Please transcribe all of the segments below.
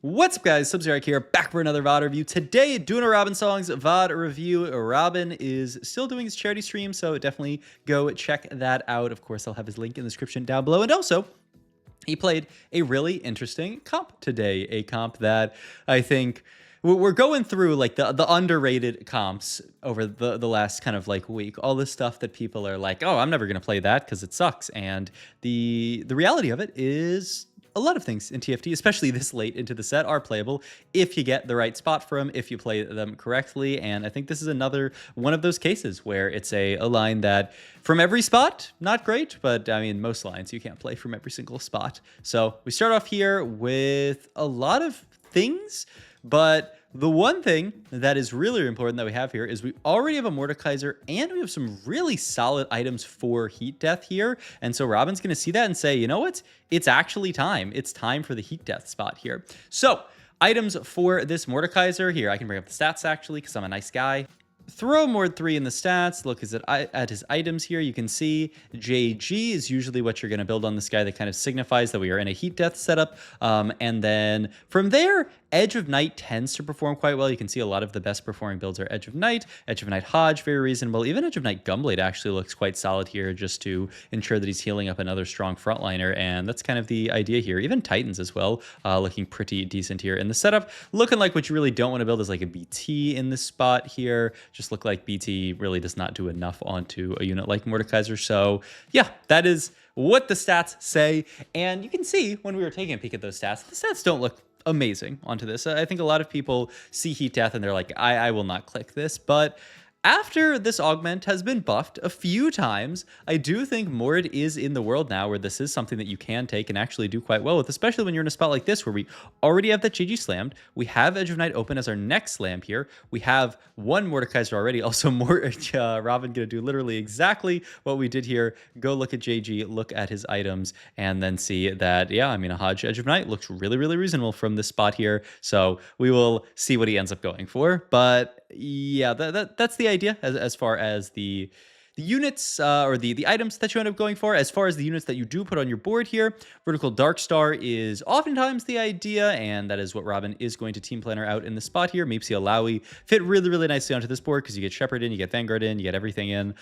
What's up, guys? Subzero here, back for another VOD review. Today, doing a Robinsongz VOD review. Robin is still doing his charity stream, so definitely go check that out. Of course, I'll have his link in the description down below. And also, he played a really interesting comp today, a comp that I think we're going through like the underrated comps over the last kind of like week. All this stuff that people are like, oh, I'm never going to play that because it sucks. And the reality of it is a lot of things in TFT, especially this late into the set, are playable if you get the right spot for them, if you play them correctly. And I think this is another one of those cases where it's a line that from every spot, not great, but I mean, most lines you can't play from every single spot. So we start off here with a lot of things, but the one thing that is really important that we have here is we already have a Mordekaiser and we have some really solid items for Heat Death here. And so Robin's going to see that and say, you know what? It's actually time. It's time for the Heat Death spot here. So items for this Mordekaiser here. I can bring up the stats actually because I'm a nice guy. Throw Mord 3 in the stats. Look at his items here. You can see JG is usually what you're going to build on this guy. That kind of signifies that we are in a Heat Death setup. And then from there, Edge of Night tends to perform quite well. You can see a lot of the best performing builds are Edge of Night Hodge, very reasonable. Even Edge of Night Gunblade actually looks quite solid here just to ensure that he's healing up another strong frontliner. And that's kind of the idea here. Even Titans as well, looking pretty decent here in the setup. Looking like what you really don't want to build is like a BT in this spot here. Just look like BT really does not do enough onto a unit like Mordekaiser. So yeah, that is what the stats say. And you can see when we were taking a peek at those stats, the stats don't look amazing onto this. I think a lot of people see Heat Death and they're like, I will not click this. But after this augment has been buffed a few times, I do think Mord is in the world now where this is something that you can take and actually do quite well with, especially when you're in a spot like this where we already have that GG slammed. We have Edge of Night open as our next slam here. We have one Mordekaiser already. Also, Robin gonna do literally exactly what we did here. Go look at JG, look at his items, and then see that, yeah, I mean, a Hodge Edge of Night looks really, really reasonable from this spot here. So we will see what he ends up going for. But yeah, that's the idea as far as the units or the items that you end up going for. As far as the units that you do put on your board here, Vertical Darkstar is oftentimes the idea, and that is what Robin is going to team planner out in the spot here. Meepsy Alawi fit really, really nicely onto this board because you get Shepherd in, you get Vanguard in, you get everything in.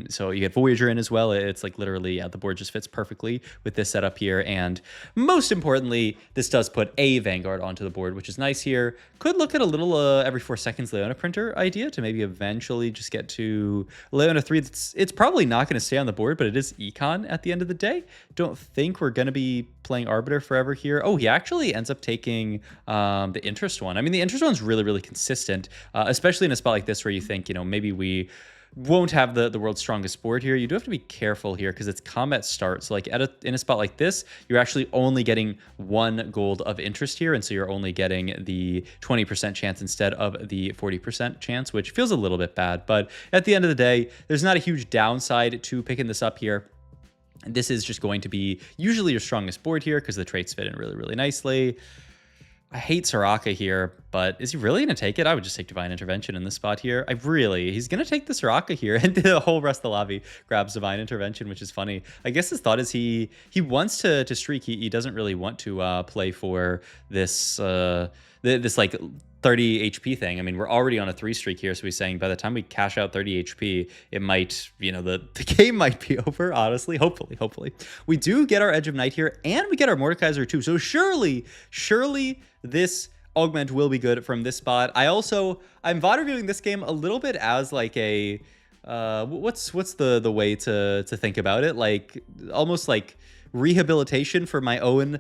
So you get Voyager in as well. It's like literally, yeah, the board just fits perfectly with this setup here. And most importantly, this does put a Vanguard onto the board, which is nice here. Could look at a little every 4 seconds Leona printer idea to maybe eventually just get to Leona 3. It's probably not going to stay on the board, but it is econ at the end of the day. Don't think we're going to be playing Arbiter forever here. Oh, he actually ends up taking the Interest one. I mean, the Interest one's really, really consistent, especially in a spot like this where you think, you know, maybe we won't have the world's strongest board here. You do have to be careful here because it's combat start. So like in a spot like this, you're actually only getting 1 gold of interest here. And so you're only getting the 20% chance instead of the 40% chance, which feels a little bit bad. But at the end of the day, there's not a huge downside to picking this up here. This is just going to be usually your strongest board here because the traits fit in really, really nicely. I hate Soraka here, but is he really going to take it? I would just take Divine Intervention in this spot here. He's going to take the Soraka here, and the whole rest of the lobby grabs Divine Intervention, which is funny. I guess his thought is he wants to streak. He doesn't really want to play for this this like 30 HP thing. I mean, we're already on a 3 streak here, so he's saying by the time we cash out 30 HP, it might, you know, the game might be over, honestly. Hopefully. We do get our Edge of Night here, and we get our Mordekaiser too. So surely this augment will be good from this spot. I'm VOD reviewing this game a little bit as like a what's the way to think about it? Like almost like rehabilitation for my own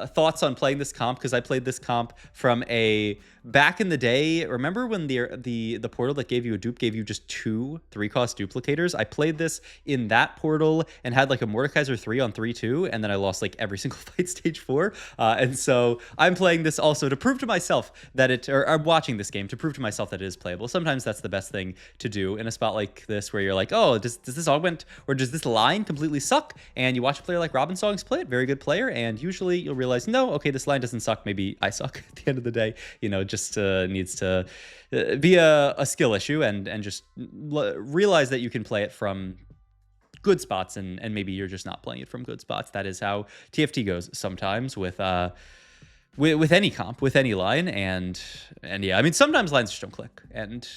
thoughts on playing this comp, because I played this comp from a back in the day. Remember when the portal that gave you a dupe gave you just 2 3-cost duplicators? I played this in that portal and had like a Mordekaiser 3 on 3-2, and then I lost like every single fight stage 4. And so I'm playing this also to prove to myself that I'm watching this game to prove to myself that it is playable. Sometimes that's the best thing to do in a spot like this where you're like, oh, does this augment or does this line completely suck? And you watch a player like Robinsongz play it, very good player, and usually you'll realize, no, okay, this line doesn't suck. Maybe I suck at the end of the day. You know, just needs to be a skill issue and just realize that you can play it from good spots and maybe you're just not playing it from good spots. That is how TFT goes sometimes with with any comp, with any line, and yeah, I mean sometimes lines just don't click, and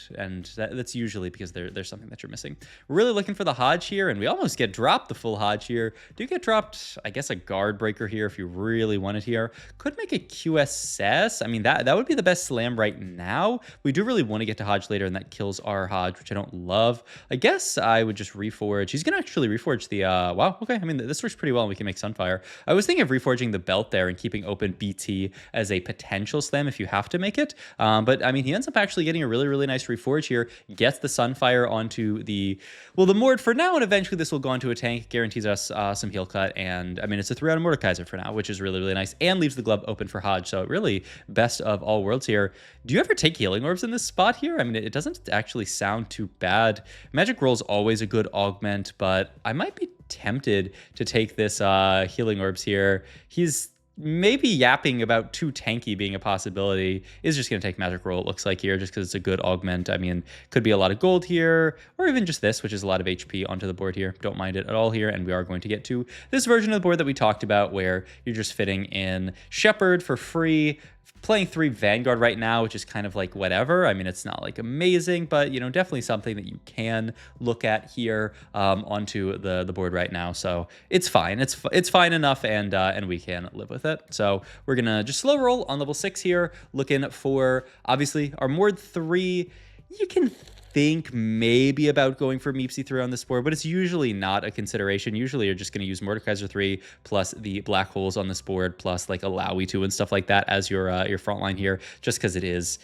that's usually because there's something that you're missing. We're really looking for the Hodge here, and we almost get dropped the full Hodge here. Do get dropped, I guess, a guard breaker here if you really wanted here. Could make a QSS. I mean that would be the best slam right now. We do really want to get to Hodge later, and that kills our Hodge, which I don't love. I guess I would just reforge. He's gonna actually reforge the wow. Okay, I mean this works pretty well, and we can make Sunfire. I was thinking of reforging the belt there and keeping open BT as a potential slam if you have to make it. But I mean, he ends up actually getting a really nice reforge here, gets the Sunfire onto the Mord for now, and eventually this will go onto a tank, guarantees us some heal cut, and I mean, it's a 3 out of Mordekaiser for now, which is really nice, and leaves the glove open for Hodge, so really best of all worlds here. Do you ever take healing orbs in this spot here? I mean, it doesn't actually sound too bad. Magic Roll's always a good augment, but I might be tempted to take this healing orbs here. He's maybe yapping about too tanky being a possibility. Is just going to take Magic Roll, it looks like here, just because it's a good augment. I mean, could be a lot of gold here, or even just this, which is a lot of HP onto the board here. Don't mind it at all here, and we are going to get to this version of the board that we talked about, where you're just fitting in Shepherd for free, playing 3 Vanguard right now, which is kind of like whatever. I mean, it's not like amazing, but you know, definitely something that you can look at here onto the board right now. So it's fine. It's fine enough, and we can live with it. So we're gonna just slow roll on level 6 here, looking for obviously our Mord 3. You can think maybe about going for Meepsy 3 on this board, but it's usually not a consideration. Usually you're just going to use Mordekaiser 3 plus the black holes on this board plus like a Lowy 2 and stuff like that as your front line here, just because it is.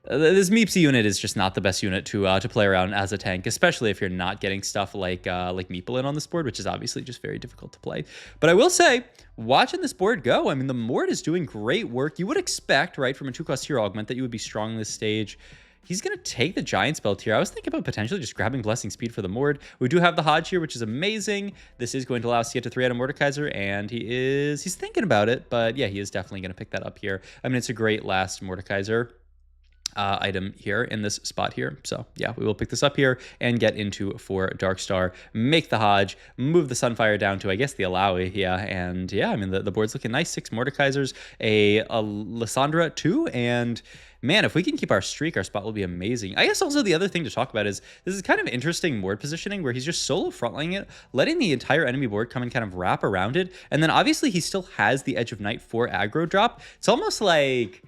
This Meepsy unit is just not the best unit to play around as a tank, especially if you're not getting stuff like Meeple in on this board, which is obviously just very difficult to play. But I will say, watching this board go, I mean, the Mord is doing great work. You would expect, right, from a 2-cost hero augment that you would be strong in this stage. He's going to take the Giant's Belt here. I was thinking about potentially just grabbing Blessing Speed for the Mord. We do have the Hodge here, which is amazing. This is going to allow us to get to 3 out of Mordekaiser, and he's thinking about it, but yeah, he is definitely going to pick that up here. I mean, it's a great last Mordekaiser item here in this spot here. So yeah, we will pick this up here and get into for Darkstar, make the Hodge, move the Sunfire down to, I guess, the Alawi. Yeah, and yeah, I mean, the board's looking nice. 6 Mordekaisers, a Lysandra 2, and man, if we can keep our streak, our spot will be amazing. I guess also the other thing to talk about is this is kind of interesting Mord positioning where he's just solo frontlining it, letting the entire enemy board come and kind of wrap around it. And then obviously he still has the Edge of Night for aggro drop. It's almost like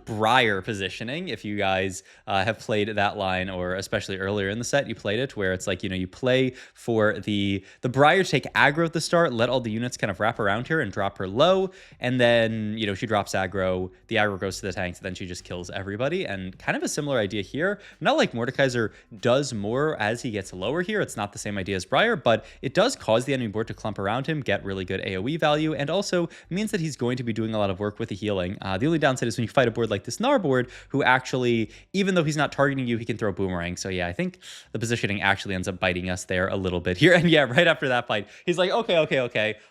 Briar positioning, if you guys have played that line, or especially earlier in the set you played it, where it's like, you know, you play for the Briar to take aggro at the start, let all the units kind of wrap around her and drop her low, and then, you know, she drops aggro, the aggro goes to the tanks, then she just kills everybody. And kind of a similar idea here. Not like Mordekaiser does more as he gets lower here. It's not the same idea as Briar, but it does cause the enemy board to clump around him, get really good AoE value, and also means that he's going to be doing a lot of work with the healing. The only downside is when you fight a board like this Gnar board, who actually, even though he's not targeting you, he can throw boomerang. So yeah, I think the positioning actually ends up biting us there a little bit here. And yeah, right after that fight, he's like, okay,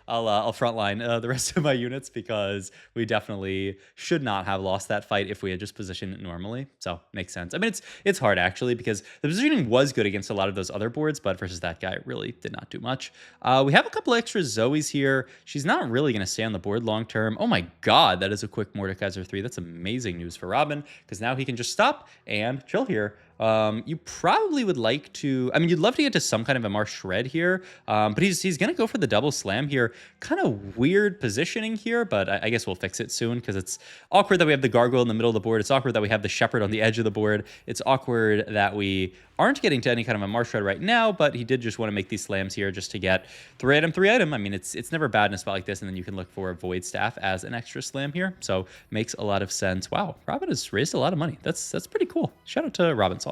I'll frontline the rest of my units, because we definitely should not have lost that fight if we had just positioned it normally. So makes sense. I mean, it's hard actually, because the positioning was good against a lot of those other boards, but versus that guy, it really did not do much. We have a couple extra Zoes here. She's not really going to stay on the board long term. Oh my god, that is a quick Mordekaiser 3. That's amazing news for Robin, because now he can just stop and chill here. You probably would like to, I mean, you'd love to get to some kind of MR shred here, but he's going to go for the double slam here. Kind of weird positioning here, but I guess we'll fix it soon, because it's awkward that we have the Gargoyle in the middle of the board. It's awkward that we have the Shepherd on the edge of the board. It's awkward that we aren't getting to any kind of MR shred right now, but he did just want to make these slams here just to get 3 item. I mean, it's never bad in a spot like this, and then you can look for a Void Staff as an extra slam here, so makes a lot of sense. Wow, Robin has raised a lot of money. That's pretty cool. Shout out to Robinsongz.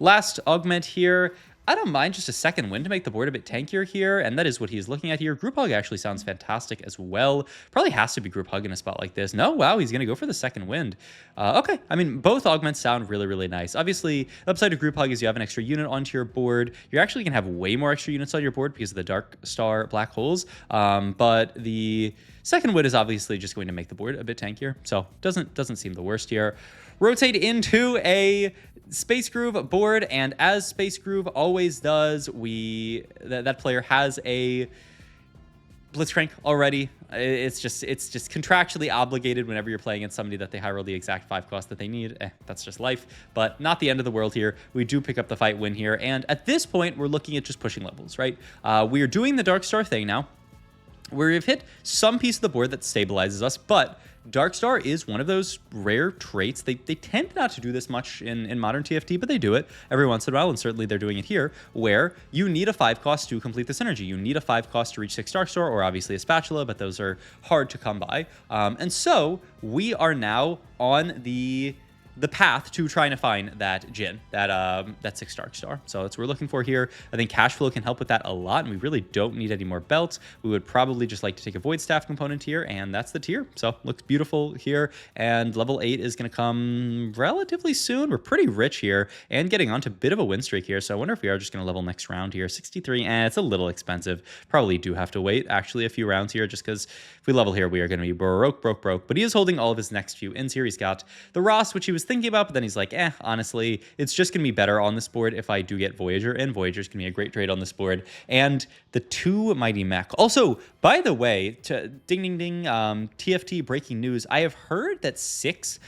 Last augment here. I don't mind just a second wind to make the board a bit tankier here, and that is what he's looking at here. Group Hug actually sounds fantastic as well. Probably has to be Group Hug in a spot like this. No, wow, he's going to go for the second wind. Okay, I mean, both augments sound really nice. Obviously, the upside of Group Hug is you have an extra unit onto your board. You're actually going to have way more extra units on your board because of the Dark Star black holes, but the second wind is obviously just going to make the board a bit tankier, so doesn't seem the worst here. Rotate into a Space Groove board, and as Space Groove always does, that player has a Blitzcrank already. It's just contractually obligated whenever you're playing against somebody that they high roll the exact 5 cost that they need. That's just life, but not the end of the world here. We do pick up the fight win here, and at this point, we're looking at just pushing levels, right? We are doing the Dark Star thing now, where we've hit some piece of the board that stabilizes us, but Dark Star is one of those rare traits. They tend not to do this much in modern TFT, but they do it every once in a while, and certainly they're doing it here, where you need a 5 cost to complete this energy. You need a 5 cost to reach 6 Dark Star, or obviously a spatula, but those are hard to come by. And so we are now on the path to trying to find that Jhin, that 6 Dark Star. So that's what we're looking for here. I think cash flow can help with that a lot, and we really don't need any more belts. We would probably just like to take a Void Staff component here, and that's the tier. So looks beautiful here, and level 8 is going to come relatively soon. We're pretty rich here, and getting onto a bit of a win streak here, so I wonder if we are just going to level next round here. 63, it's a little expensive. Probably do have to wait, actually, a few rounds here, just because if we level here, we are going to be broke. But he is holding all of his next few ins here. He's got the Ross, which he was thinking about, but then he's like, honestly, it's just going to be better on this board if I do get Voyager, and Voyager's going to be a great trade on this board. And the 2 Mighty Mech. Also, by the way, ding, TFT breaking news, I have heard that 6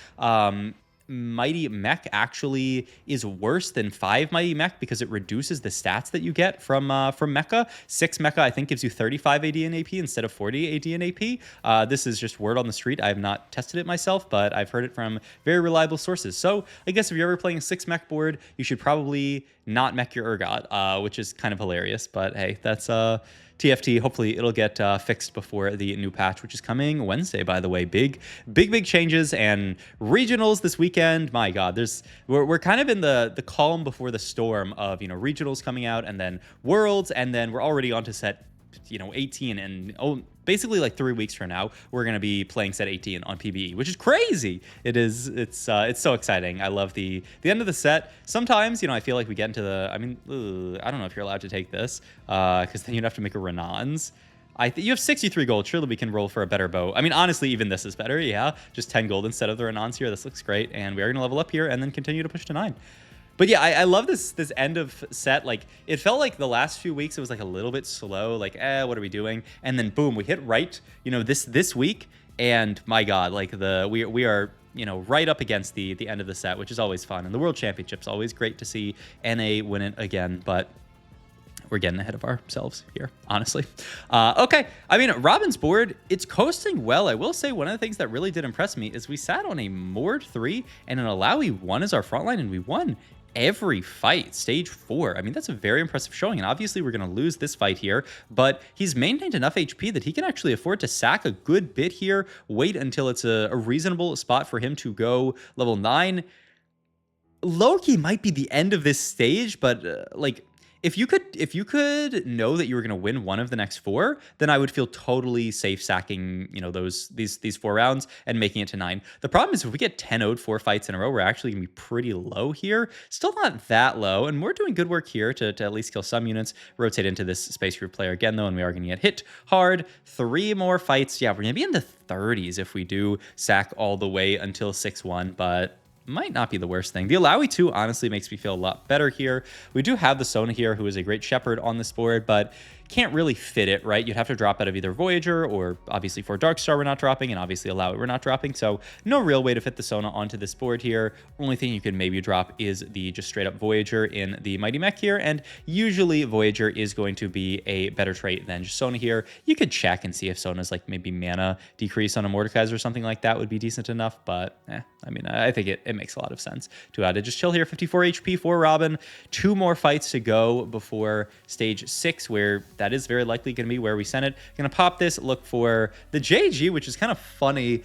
Mighty Mech actually is worse than 5 Mighty Mech because it reduces the stats that you get from Mecha. 6 Mecha, I think, gives you 35 AD and AP instead of 40 AD and AP. This is just word on the street. I have not tested it myself, but I've heard it from very reliable sources. So I guess if you're ever playing a 6 Mech board, you should probably not mech your Urgot, which is kind of hilarious. But hey, that's TFT. Hopefully it'll get fixed before the new patch, which is coming Wednesday, by the way. Big changes and regionals this weekend. My God, we're kind of in the calm before the storm of, regionals coming out, and then worlds, and then we're already on to set 18, and basically like 3 weeks from now we're going to be playing set 18 on PBE, which is crazy. It's so exciting. I love the end of the set. Sometimes I feel like we get into the I don't know if you're allowed to take this because then you'd have to make a Renans. You have 63 gold. Surely we can roll for a better bow. Honestly, even this is better. Yeah, just 10 gold instead of the Renans here. This looks great, and we are going to level up here and then continue to push to 9. But yeah, I love this end of set. Like, it felt like the last few weeks it was like a little bit slow. Like, what are we doing? And then boom, we hit right. This week, and my God, like we are right up against the end of the set, which is always fun. And the World Championship's always great to see NA win it again, but we're getting ahead of ourselves here, honestly. Okay, Robin's board, it's coasting well. I will say one of the things that really did impress me is we sat on a Mord 3 and an Alawi 1 as our front line, and we won every fight, stage 4. That's a very impressive showing, and obviously we're going to lose this fight here, but he's maintained enough HP that he can actually afford to sack a good bit here, wait until it's a reasonable spot for him to go level 9. Low-key might be the end of this stage, but if you could know that you were going to win one of the next 4, then I would feel totally safe sacking, these 4 rounds and making it to 9. The problem is if we get 10-0'd 4 fights in a row, we're actually going to be pretty low here. Still not that low, and we're doing good work here to at least kill some units. Rotate into this Space Group player again, though, and we are going to get hit hard. 3 more fights. Yeah, we're going to be in the 30s if we do sack all the way until 6-1, but might not be the worst thing. The Alawi 2 honestly makes me feel a lot better here. We do have the Sona here, who is a great shepherd on this board, but can't really fit it, right? You'd have to drop out of either Voyager, or obviously for Dark Star we're not dropping, and obviously Alawi we're not dropping, so no real way to fit the Sona onto this board here. Only thing you can maybe drop is the just straight up Voyager in the Mighty Mech here, and usually Voyager is going to be a better trait than just Sona here. You could check and see if Sona's like maybe mana decrease on a Mordekaiser or something like that would be decent enough, but I think it makes a lot of sense to just chill here. 54 HP for Robin. 2 more fights to go before stage 6, where that is very likely going to be where we send it. Going to pop this, look for the JG, which is kind of funny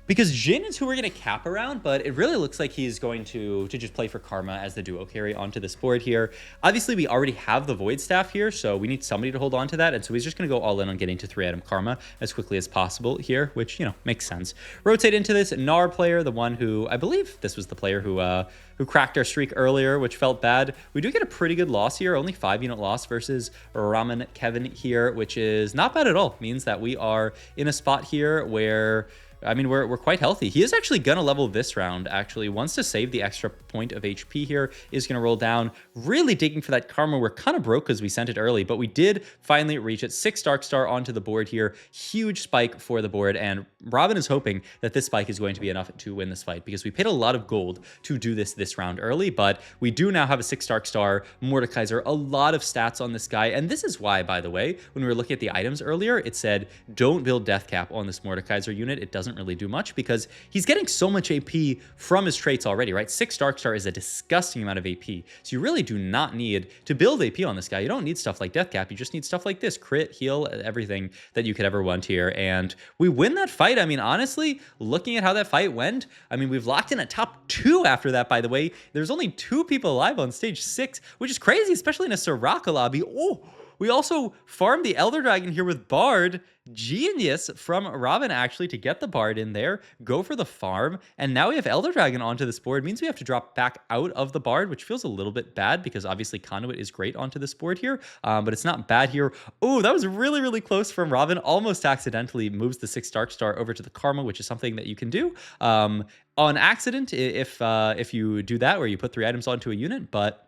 because Jhin is who we're going to cap around, but it really looks like he's going to just play for Karma as the duo carry onto this board here. Obviously, we already have the Void Staff here, so we need somebody to hold on to that, and so he's just going to go all in on getting to 3-item Karma as quickly as possible here, which, makes sense. Rotate into this Gnar player, the one who, I believe this was the player who cracked our streak earlier, which felt bad. We do get a pretty good loss here, only 5-unit loss versus Ramen Kevin here, which is not bad at all. Means that we are in a spot here where I mean, we're quite healthy. He is actually gonna level this round, actually. Wants to save the extra point of HP here, is gonna roll down. Really digging for that karma. We're kind of broke because we sent it early, but we did finally reach it. 6 Dark Star onto the board here. Huge spike for the board, and Robin is hoping that this spike is going to be enough to win this fight, because we paid a lot of gold to do this round early, but we do now have a 6 Dark Star Mordekaiser, a lot of stats on this guy, and this is why, by the way, when we were looking at the items earlier, it said, don't build Death Cap on this Mordekaiser unit. It doesn't really do much because he's getting so much AP from his traits already, right? 6 Dark Star is a disgusting amount of AP. So you really do not need to build AP on this guy. You don't need stuff like Death Cap. You just need stuff like this, crit, heal, everything that you could ever want here. And we win that fight. I mean, honestly, looking at how that fight went, I mean, we've locked in a top 2 after that, by the way. There's only 2 people alive on stage 6, which is crazy, especially in a Soraka lobby. Oh, we also farmed the Elder Dragon here with Bard. Genius from Robin, actually, to get the Bard in there, go for the farm, and now we have Elder Dragon onto this board. It means we have to drop back out of the Bard, which feels a little bit bad because obviously Conduit is great onto this board here, but it's not bad here. Oh, that was really, really close from Robin. Almost accidentally moves the 6 Dark Star over to the Karma, which is something that you can do on accident if you do that, where you put 3 items onto a unit, but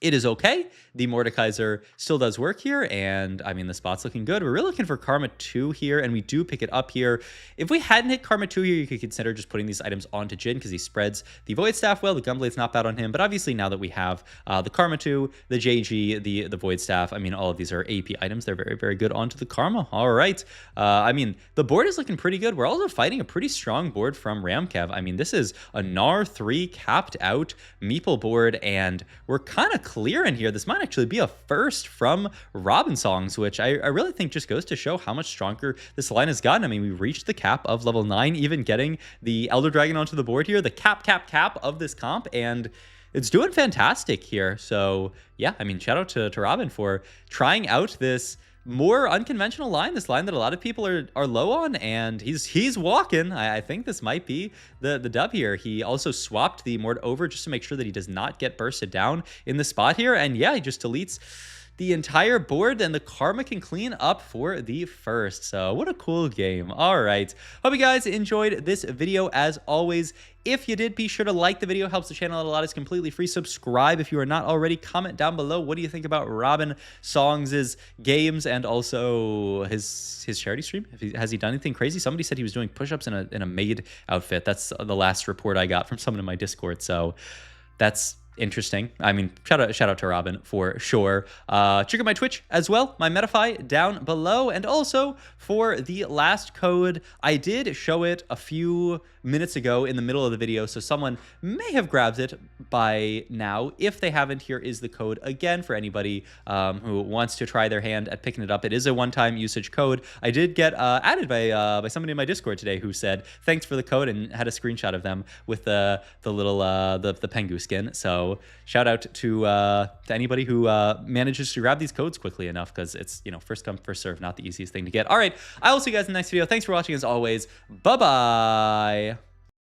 it is okay. The Mordekaiser still does work here, and I mean, the spot's looking good. We're really looking for Karma 2 here, and we do pick it up here. If we hadn't hit Karma 2 here, you could consider just putting these items onto Jin, because he spreads the Void Staff well. The Gunblade's not bad on him, but obviously now that we have the Karma 2, the JG, the Void Staff, I mean, all of these are AP items. They're very, very good onto the Karma. All right. I mean, the board is looking pretty good. We're also fighting a pretty strong board from Ramkev. I mean, this is a Gnar 3 capped out Meeple board, and we're kind of clear in here. This might actually be a first from Robinsongz, which I really think just goes to show how much stronger this line has gotten. I mean, we reached the cap of level 9, even getting the Elder Dragon onto the board here, the cap of this comp, and it's doing fantastic here. So yeah, I mean, shout out to Robin for trying out this more unconventional line, this line that a lot of people are low on, and he's walking. I think this might be the dub here. He also swapped the Mord over just to make sure that he does not get bursted down in the spot here, and yeah, he just deletes the entire board, and the Karma can clean up for the first. So what a cool game. All right, hope you guys enjoyed this video. As always, if you did, be sure to like the video. Helps the channel out a lot. It's completely free. Subscribe if you are not already. Comment down below, what do you think about Robinsongz's games, and also his charity stream? Has he done anything crazy? Somebody said he was doing push-ups in a maid outfit. That's the last report I got from someone in my Discord. So that's interesting. I mean, shout out to Robin for sure. Check out my Twitch as well, my Metafy down below, and also for the last code, I did show it a few minutes ago in the middle of the video, so someone may have grabbed it by now. If they haven't, here is the code again for anybody who wants to try their hand at picking it up. It is a one-time usage code. I did get added by somebody in my Discord today who said thanks for the code and had a screenshot of them with the little the Pengu skin. So shout out to anybody who manages to grab these codes quickly enough, because it's, you know, first come first serve, not the easiest thing to get. All right, I will see you guys in the next video. Thanks for watching as always. Bye bye.